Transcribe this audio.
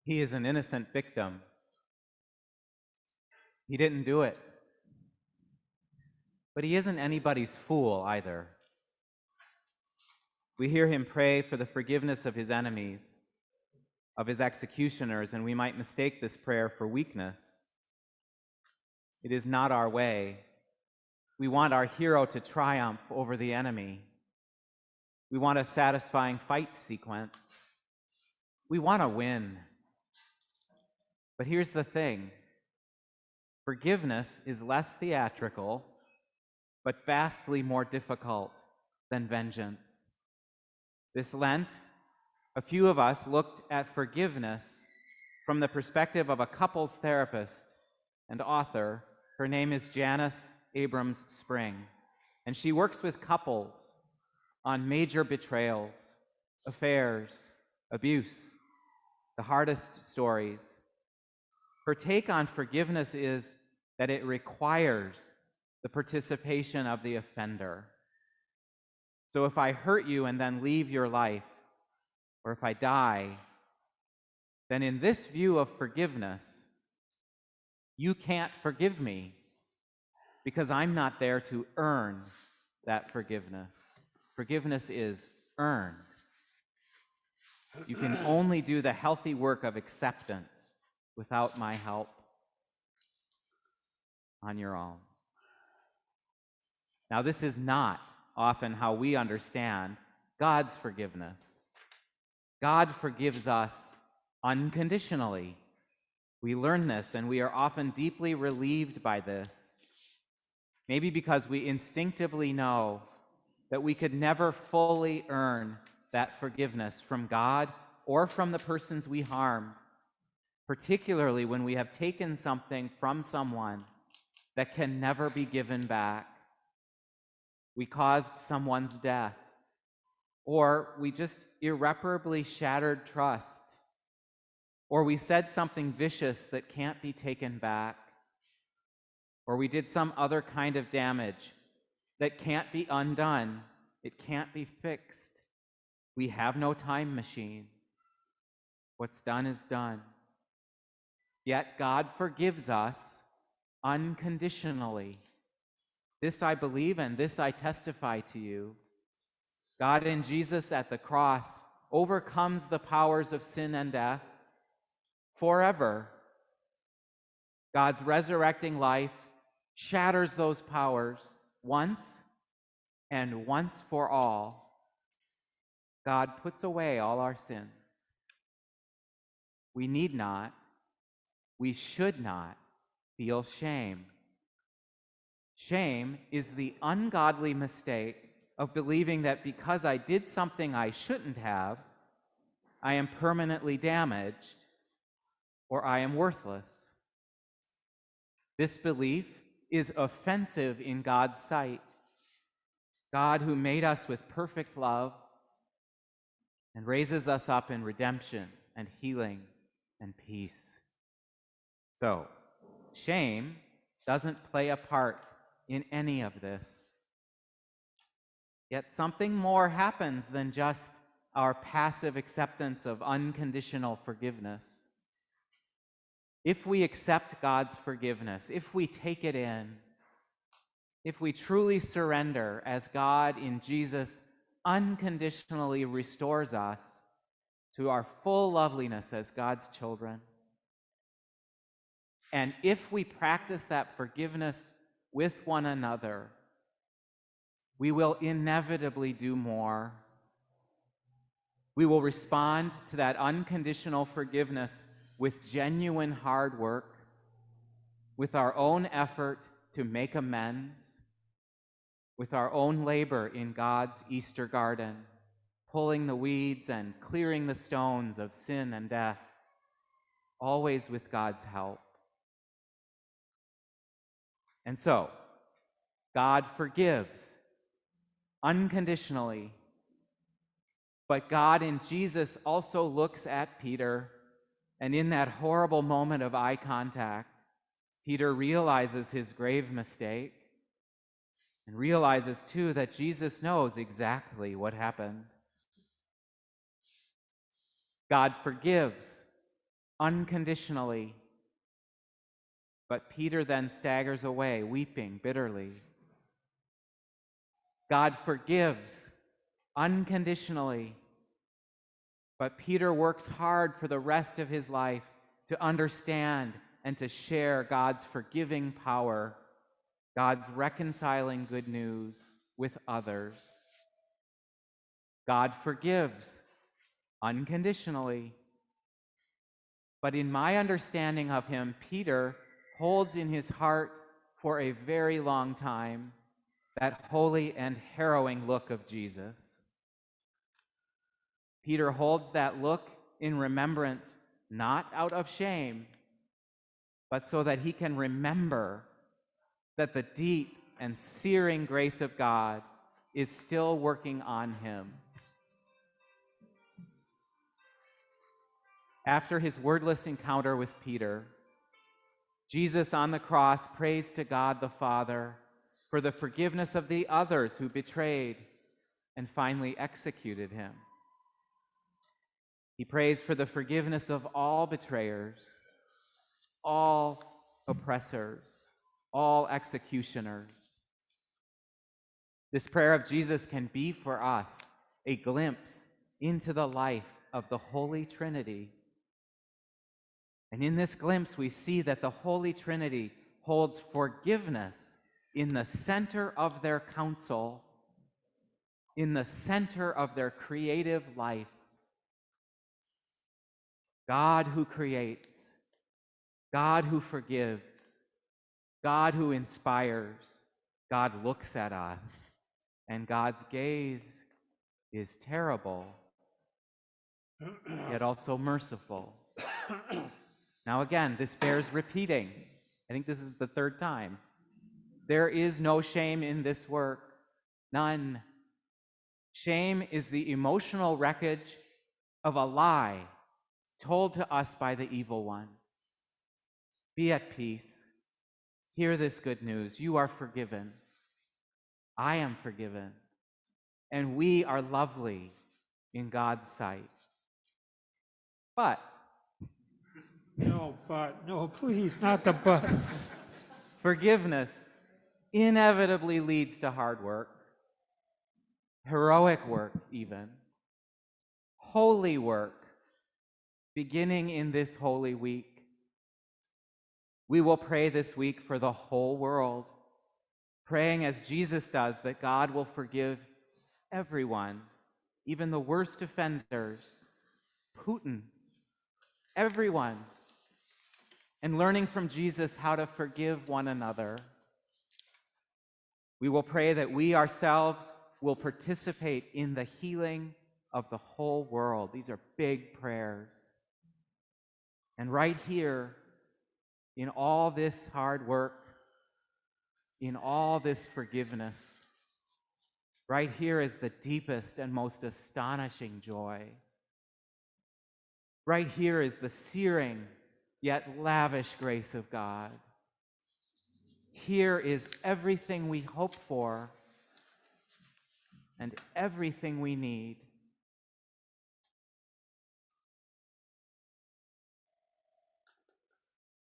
He is an innocent victim. He didn't do it. But he isn't anybody's fool either. We hear him pray for the forgiveness of his enemies, of his executioners, and we might mistake this prayer for weakness. It is not our way. We want our hero to triumph over the enemy. We want a satisfying fight sequence. We want to win. But here's the thing. Forgiveness is less theatrical, but vastly more difficult than vengeance. This Lent, a few of us looked at forgiveness from the perspective of a couples therapist and author. Her name is Janice Abrams Spring, and she works with couples on major betrayals, affairs, abuse, the hardest stories. Her take on forgiveness is that it requires the participation of the offender. So if I hurt you and then leave your life, or if I die, then in this view of forgiveness, you can't forgive me because I'm not there to earn that forgiveness. Forgiveness is earned. You can only do the healthy work of acceptance without my help on your own. Now, this is not often how we understand God's forgiveness. God forgives us unconditionally. We learn this, and we are often deeply relieved by this. Maybe because we instinctively know that we could never fully earn that forgiveness from God or from the persons we harmed, particularly when we have taken something from someone that can never be given back. We caused someone's death, or we just irreparably shattered trust, or we said something vicious that can't be taken back, or we did some other kind of damage that can't be undone. It can't be fixed. We have no time machine. What's done is done. Yet God forgives us unconditionally. This I believe, and this I testify to you. God in Jesus at the cross overcomes the powers of sin and death forever. God's resurrecting life shatters those powers once and once for all. God puts away all our sins. We need not, we should not feel shame. Shame is the ungodly mistake of believing that because I did something I shouldn't have, I am permanently damaged or I am worthless. This belief is offensive in God's sight. God, who made us with perfect love and raises us up in redemption and healing and peace. So, shame doesn't play a part in any of this. Yet something more happens than just our passive acceptance of unconditional forgiveness. If we accept God's forgiveness, if we take it in, if we truly surrender as God in Jesus unconditionally restores us to our full loveliness as God's children, and if we practice that forgiveness with one another, we will inevitably do more. We will respond to that unconditional forgiveness with genuine hard work, with our own effort to make amends, with our own labor in God's Easter garden, pulling the weeds and clearing the stones of sin and death, always with God's help. And so, God forgives unconditionally, but God in Jesus also looks at Peter, and in that horrible moment of eye contact, Peter realizes his grave mistake and realizes too that Jesus knows exactly what happened. God forgives unconditionally. But Peter then staggers away, weeping bitterly. God forgives unconditionally. But Peter works hard for the rest of his life to understand and to share God's forgiving power, God's reconciling good news with others. God forgives unconditionally. But in my understanding of him, Peter holds in his heart for a very long time that holy and harrowing look of Jesus. Peter holds that look in remembrance, not out of shame, but so that he can remember that the deep and searing grace of God is still working on him. After his wordless encounter with Peter, Jesus on the cross prays to God the Father for the forgiveness of the others who betrayed and finally executed him. He prays for the forgiveness of all betrayers, all oppressors, all executioners. This prayer of Jesus can be for us a glimpse into the life of the Holy Trinity. And in this glimpse, we see that the Holy Trinity holds forgiveness in the center of their counsel, in the center of their creative life. God who creates, God who forgives, God who inspires, God looks at us, and God's gaze is terrible, yet also merciful. Now again, this bears repeating. I think this is the third time. There is no shame in this work. None. Shame is the emotional wreckage of a lie told to us by the evil one. Be at peace. Hear this good news. You are forgiven. I am forgiven. And we are lovely in God's sight. But No, please, not the but. forgiveness inevitably leads to hard work, heroic work even, holy work, beginning in this Holy Week. We will pray this week for the whole world, praying as Jesus does that God will forgive everyone, even the worst offenders, Putin, everyone, and learning from Jesus how to forgive one another. We will pray that we ourselves will participate in the healing of the whole world. These are big prayers. And right here, in all this hard work, in all this forgiveness, right here is the deepest and most astonishing joy. Right here is the searing yet lavish grace of God. Here is everything we hope for and everything we need.